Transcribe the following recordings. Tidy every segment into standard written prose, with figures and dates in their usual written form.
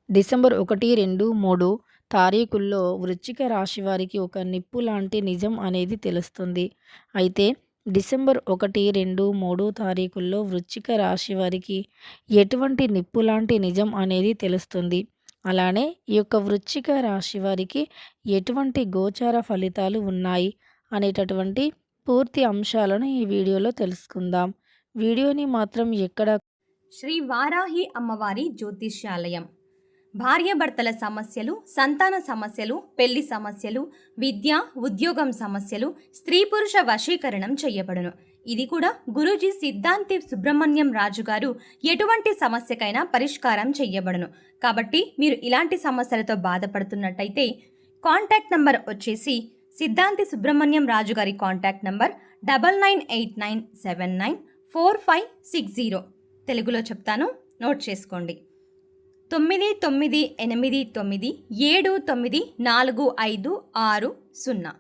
December 1, 2, 3 తారీఖుల్లో వృశ్చిక రాశి వారికి ఒక నిప్పు లాంటి నిజం అనేది తెలుస్తుంది. అయితే డిసెంబర్ 1, 2, 3 తారీఖుల్లో వృశ్చిక రాశి వారికి ఎటువంటి నిప్పు లాంటి నిజం అనేది తెలుస్తుంది. అలానే ఈ యొక్క వృశ్చిక రాశి వారికి ఎటువంటి గోచార ఫలితాలు ఉన్నాయి అనేటటువంటి పూర్తి అంశాలను ఈ వీడియోలో తెలుసుకుందాం. వీడియోని మాత్రం ఎక్కడ శ్రీ వారాహి అమ్మవారి జ్యోతిష్యాలయం. భార్యాభర్తల సమస్యలు, సంతాన సమస్యలు, పెళ్లి సమస్యలు, విద్య, ఉద్యోగం సమస్యలు, స్త్రీ పురుష వశీకరణం చేయబడును. ఇది కూడా గురూజీ సిద్ధాంతి సుబ్రహ్మణ్యం రాజు గారు ఎటువంటి సమస్యకైనా పరిష్కారం చేయబడును. కాబట్టి మీరు ఇలాంటి సమస్యలతో బాధపడుతున్నట్టయితే కాంటాక్ట్ నంబర్ వచ్చేసి సిద్ధాంతి సుబ్రహ్మణ్యం రాజు గారి కాంటాక్ట్ నంబర్ 9989794560. తెలుగులో చెప్తాను, నోట్ చేసుకోండి. 9989794560.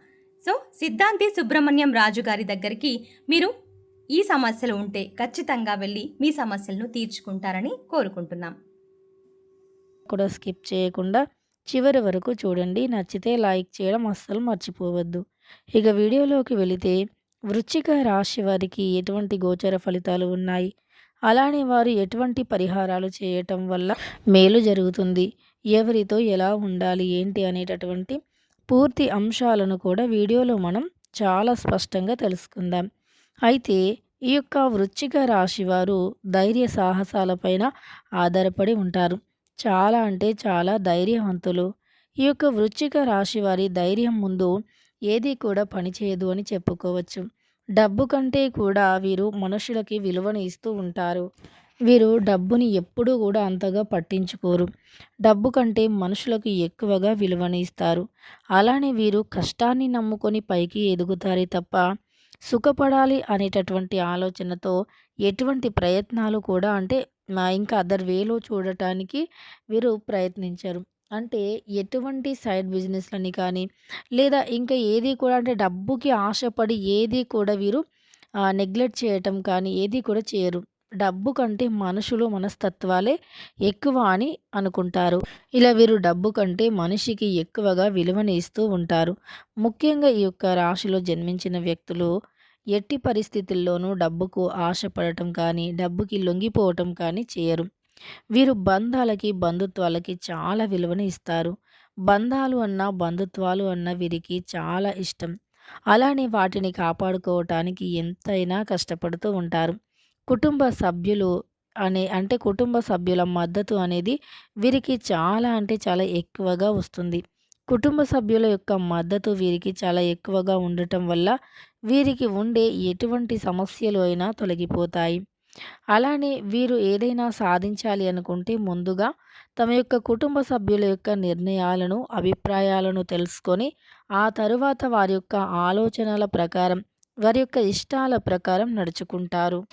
సో సిద్ధాంతి సుబ్రహ్మణ్యం రాజు గారి దగ్గరికి మీరు ఈ సమస్యలు ఉంటే ఖచ్చితంగా వెళ్ళి మీ సమస్యలను తీర్చుకుంటారని కోరుకుంటున్నాం. కూడా స్కిప్ చేయకుండా చివరి వరకు చూడండి. నచ్చితే లైక్ చేయడం అస్సలు మర్చిపోవద్దు. ఇక వీడియోలోకి వెళితే వృశ్చిక రాశి వారికి ఎటువంటి గోచర ఫలితాలు ఉన్నాయి, అలానే వారు ఎటువంటి పరిహారాలు చేయటం వల్ల మేలు జరుగుతుంది, ఎవరితో ఎలా ఉండాలి ఏంటి అనేటటువంటి పూర్తి అంశాలను కూడా వీడియోలో మనం చాలా స్పష్టంగా తెలుసుకుందాం. అయితే ఈ యొక్క వృశ్చిక రాశి వారు ధైర్య సాహసాలపైన ఆధారపడి ఉంటారు. చాలా అంటే చాలా ధైర్యవంతులు. ఈ యొక్క వృశ్చిక రాశి వారి ధైర్యం ముందు ఏది కూడా పనిచేయదు అని చెప్పుకోవచ్చు. డబ్బు కంటే కూడా వీరు మనుషులకి విలువను ఇస్తూ ఉంటారు. వీరు డబ్బుని ఎప్పుడూ కూడా అంతగా పట్టించుకోరు. డబ్బు కంటే మనుషులకు ఎక్కువగా విలువను ఇస్తారు. అలానే వీరు కష్టాన్ని నమ్ముకొని పైకి ఎదుగుతారే తప్ప సుఖపడాలి అనేటటువంటి ఆలోచనతో ఎటువంటి ప్రయత్నాలు కూడా అంటే ఇంకా అదర్ వేలో చూడటానికి వీరు ప్రయత్నించరు. అంటే ఎటువంటి సైడ్ బిజినెస్‌లని కానీ, లేదా ఇంకా ఏది కూడా అంటే డబ్బుకి ఆశపడి ఏది కూడా వీరు నెగ్లెక్ట్ చేయటం కానీ ఏది కూడా చేయరు. డబ్బు కంటే మనుషులు మనస్తత్వాలే ఎక్కువ అని అనుకుంటారు. ఇలా వీరు డబ్బు కంటే మనిషికి ఎక్కువగా విలువని ఇస్తూ ఉంటారు. ముఖ్యంగా ఈ యొక్క రాశిలో జన్మించిన వ్యక్తులు ఎట్టి పరిస్థితుల్లోనూ డబ్బుకు ఆశపడటం కానీ, డబ్బుకి లొంగిపోవటం కానీ చేయరు. వీరు బంధాలకి, బంధుత్వాలకి చాలా విలువను ఇస్తారు. బంధాలు అన్నా, బంధుత్వాలు అన్నా వీరికి చాలా ఇష్టం. అలానే వాటిని కాపాడుకోవటానికి ఎంతైనా కష్టపడుతూ ఉంటారు. కుటుంబ సభ్యులు అంటే కుటుంబ సభ్యుల మద్దతు అనేది వీరికి చాలా అంటే చాలా ఎక్కువగా వస్తుంది. కుటుంబ సభ్యుల యొక్క మద్దతు వీరికి చాలా ఎక్కువగా ఉండటం వల్ల వీరికి ఉండే ఎటువంటి సమస్యలు అయినా తొలగిపోతాయి. అలానే వీరు ఏదైనా సాధించాలి అనుకుంటే ముందుగా తమ యొక్క కుటుంబ సభ్యుల యొక్క నిర్ణయాలను, అభిప్రాయాలను తెలుసుకొని ఆ తరువాత వారి యొక్క ఆలోచనల ప్రకారం, వారి యొక్క ఇష్టాల ప్రకారం నడుచుకుంటారు.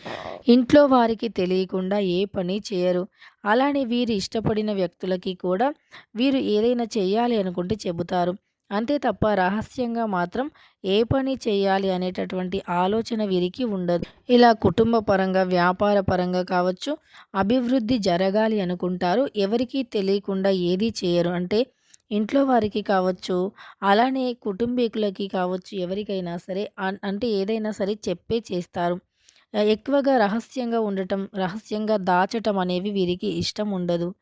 ఇంట్లో వారికి తెలియకుండా ఏ పని చేయరు. అలానే వీరు ఇష్టపడిన వ్యక్తులకి కూడా వీరు ఏదైనా చేయాలి అనుకుంటే చెబుతారు. అంతే తప్ప రహస్యంగా మాత్రం ఏ పని చేయాలి అనేటటువంటి ఆలోచన వీరికి ఉండదు. ఇలా కుటుంబ పరంగా, వ్యాపార పరంగా కావచ్చు, అభివృద్ధి జరగాలి అనుకుంటారు. ఎవరికీ తెలియకుండా ఏదీ చేయరు. అంటే ఇంట్లో వారికి కావచ్చు, అలానే కుటుంబీకులకి కావచ్చు, ఎవరికైనా సరే అంటే ఏదైనా సరే చెప్పే చేస్తారు. ఎక్కువగా రహస్యంగా ఉండటం, రహస్యంగా దాచటం అనేవి వీరికి ఇష్టం ఉండదు.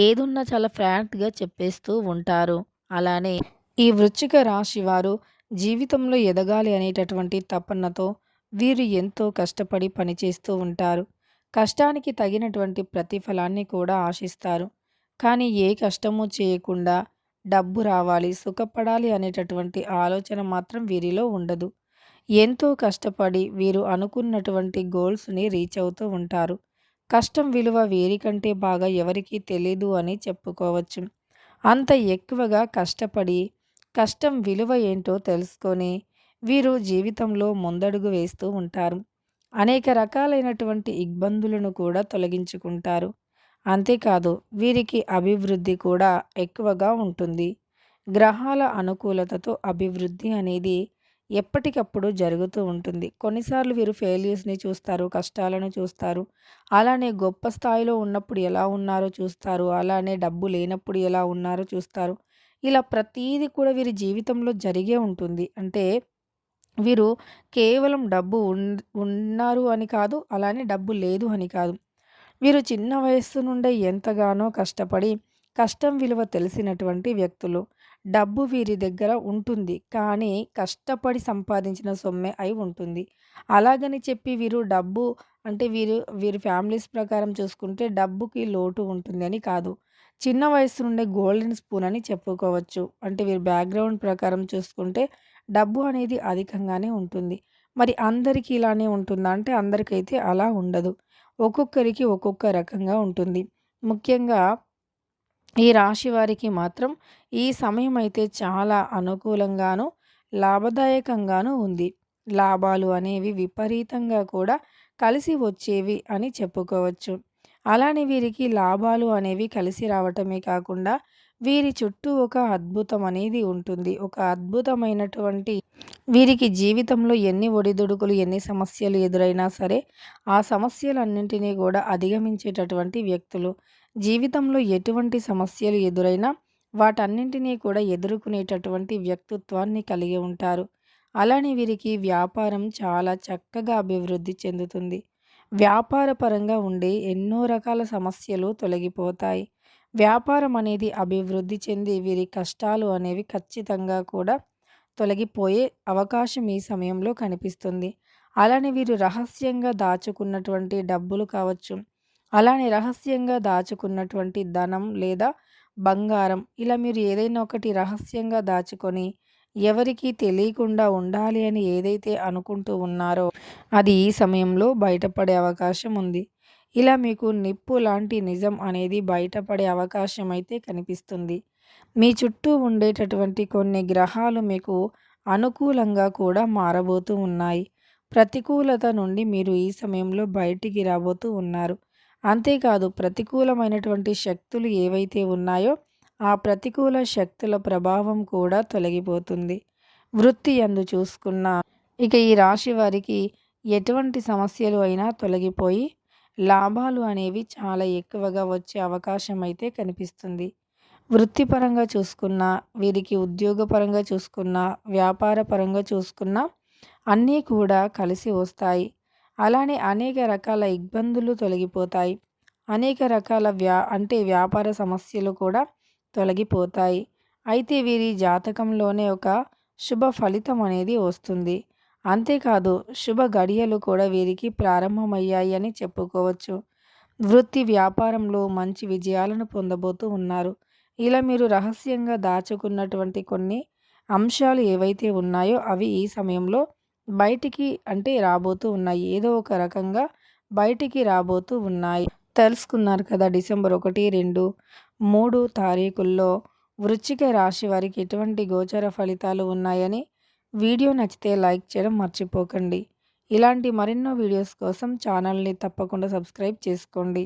ఏదున్నా చాలా ఫ్రాంక్‌గా చెప్పేస్తూ ఉంటారు. అలానే ఈ వృశ్చిక రాశి వారు జీవితంలో ఎదగాలి అనేటటువంటి తపనతో వీరు ఎంతో కష్టపడి పనిచేస్తూ ఉంటారు. కష్టానికి తగినటువంటి ప్రతిఫలాన్ని కూడా ఆశిస్తారు. కానీ ఏ కష్టము చేయకుండా డబ్బు రావాలి, సుఖపడాలి అనేటటువంటి ఆలోచన మాత్రం వీరిలో ఉండదు. ఎంతో కష్టపడి వీరు అనుకున్నటువంటి గోల్స్‌ని రీచ్ అవుతూ ఉంటారు. కష్టం విలువ వీరికంటే బాగా ఎవరికీ తెలీదు అని చెప్పుకోవచ్చు. అంత ఎక్కువగా కష్టపడి కష్టం విలువ ఏంటో తెలుసుకొని వీరు జీవితంలో ముందడుగు వేస్తూ ఉంటారు. అనేక రకాలైనటువంటి ఇబ్బందులను కూడా తొలగించుకుంటారు. అంతేకాదు వీరికి అభివృద్ధి కూడా ఎక్కువగా ఉంటుంది. గ్రహాల అనుకూలతతో అభివృద్ధి అనేది ఎప్పటికప్పుడు జరుగుతూ ఉంటుంది. కొన్నిసార్లు వీరు ఫెయిల్యూర్స్‌ని చూస్తారు, కష్టాలను చూస్తారు. అలానే గొప్ప స్థాయిలో ఉన్నప్పుడు ఎలా ఉన్నారో చూస్తారు. అలానే డబ్బు లేనప్పుడు ఎలా ఉన్నారో చూస్తారు. ఇలా ప్రతీది కూడా వీరి జీవితంలో జరిగే ఉంటుంది. అంటే వీరు కేవలం డబ్బు ఉన్నారు అని కాదు, అలానే డబ్బు లేదు అని కాదు. వీరు చిన్న వయస్సు నుండే ఎంతగానో కష్టపడి, కష్టం విలువ తెలిసినటువంటి వ్యక్తులు. డబ్బు వీరి దగ్గర ఉంటుంది. కానీ కష్టపడి సంపాదించిన సొమ్మే అయి ఉంటుంది. అలాగని చెప్పి వీరు డబ్బు అంటే వీరి ఫ్యామిలీస్ ప్రకారం చూసుకుంటే డబ్బుకి లోటు ఉంటుంది అని కాదు. చిన్న వయస్సు నుండే గోల్డెన్ స్పూన్ అని చెప్పుకోవచ్చు. అంటే వీరి బ్యాక్‌గ్రౌండ్ ప్రకారం చూసుకుంటే డబ్బు అనేది అధికంగానే ఉంటుంది. మరి అందరికీ ఇలానే ఉంటుందా అంటే అందరికైతే అలా ఉండదు. ఒక్కొక్కరికి ఒక్కొక్క రకంగా ఉంటుంది. ముఖ్యంగా ఈ రాశి వారికి మాత్రం ఈ సమయం అయితే చాలా అనుకూలంగాను, లాభదాయకంగాను ఉంది. లాభాలు అనేవి విపరీతంగా కూడా కలిసి వచ్చేవి అని చెప్పుకోవచ్చు. అలానే వీరికి లాభాలు అనేవి కలిసి రావటమే కాకుండా వీరి చుట్టూ ఒక అద్భుతం అనేది ఉంటుంది. ఒక అద్భుతమైనటువంటి వీరికి జీవితంలో ఎన్ని ఒడిదుడుకులు, ఎన్ని సమస్యలు ఎదురైనా సరే, ఆ సమస్యలన్నింటినీ కూడా అధిగమించేటటువంటి వ్యక్తులు. జీవితంలో ఎటువంటి సమస్యలు ఎదురైనా వాటన్నింటినీ కూడా ఎదుర్కొనేటటువంటి వ్యక్తిత్వాన్ని కలిగి ఉంటారు. అలానే వీరికి వ్యాపారం చాలా చక్కగా అభివృద్ధి చెందుతుంది. వ్యాపార పరంగా ఉండే ఎన్నో రకాల సమస్యలు తొలగిపోతాయి. వ్యాపారం అనేది అభివృద్ధి చెంది వీరి కష్టాలు అనేవి ఖచ్చితంగా కూడా తొలగిపోయే అవకాశం ఈ సమయంలో కనిపిస్తుంది. అలానే వీరు రహస్యంగా దాచుకున్నటువంటి డబ్బులు కావచ్చు, అలానే రహస్యంగా దాచుకున్నటువంటి ధనం లేదా బంగారం ఇలా మీరు ఏదైనా ఒకటి రహస్యంగా దాచుకొని ఎవరికీ తెలియకుండా ఉండాలి అని ఏదైతే అనుకుంటూ ఉన్నారో అది ఈ సమయంలో బయటపడే అవకాశం ఉంది. ఇలా మీకు నిప్పు లాంటి నిజం అనేది బయటపడే అవకాశం అయితే కనిపిస్తుంది. మీ చుట్టూ ఉండేటటువంటి కొన్ని గ్రహాలు మీకు అనుకూలంగా కూడా మారబోతూ ఉన్నాయి. ప్రతికూలత నుండి మీరు ఈ సమయంలో బయటికి రాబోతూ ఉన్నారు. అంతేకాదు ప్రతికూలమైనటువంటి శక్తులు ఏవైతే ఉన్నాయో ఆ ప్రతికూల శక్తుల ప్రభావం కూడా తొలగిపోతుంది. వృత్తి యందు చూసుకున్న ఇక ఈ రాశి వారికి ఎటువంటి సమస్యలు అయినా తొలగిపోయి లాభాలు అనేవి చాలా ఎక్కువగా వచ్చే అవకాశం అయితే కనిపిస్తుంది. వృత్తిపరంగా చూసుకున్నా, వీరికి ఉద్యోగపరంగా చూసుకున్నా, వ్యాపార పరంగా చూసుకున్నా అన్నీ కూడా కలిసి వస్తాయి. అలానే అనేక రకాల ఇబ్బందులు తొలగిపోతాయి. అనేక రకాల వ్యాపార సమస్యలు కూడా తొలగిపోతాయి. అయితే వీరి జాతకంలోనే ఒక శుభ ఫలితం అనేది వస్తుంది. అంతేకాదు శుభ గడియలు కూడా వీరికి ప్రారంభమయ్యాయి అని చెప్పుకోవచ్చు. వృత్తి వ్యాపారంలో మంచి విజయాలను పొందబోతూ ఉన్నారు. ఇలా మీరు రహస్యంగా దాచుకున్నటువంటి కొన్ని అంశాలు ఏవైతే ఉన్నాయో అవి ఈ సమయంలో బయటికి అంటే రాబోతూ ఉన్నాయి. ఏదో ఒక రకంగా బయటికి రాబోతూ ఉన్నాయి. తెలుసుకున్నారు కదా డిసెంబర్ 1, 2, 3 తారీఖుల్లో వృశ్చిక రాశి వారికి ఎటువంటి గోచర ఫలితాలు ఉన్నాయని. వీడియో నచ్చితే లైక్ చేయడం మర్చిపోకండి. ఇలాంటి మరెన్నో వీడియోస్ కోసం ఛానల్ని తప్పకుండా సబ్స్క్రైబ్ చేసుకోండి.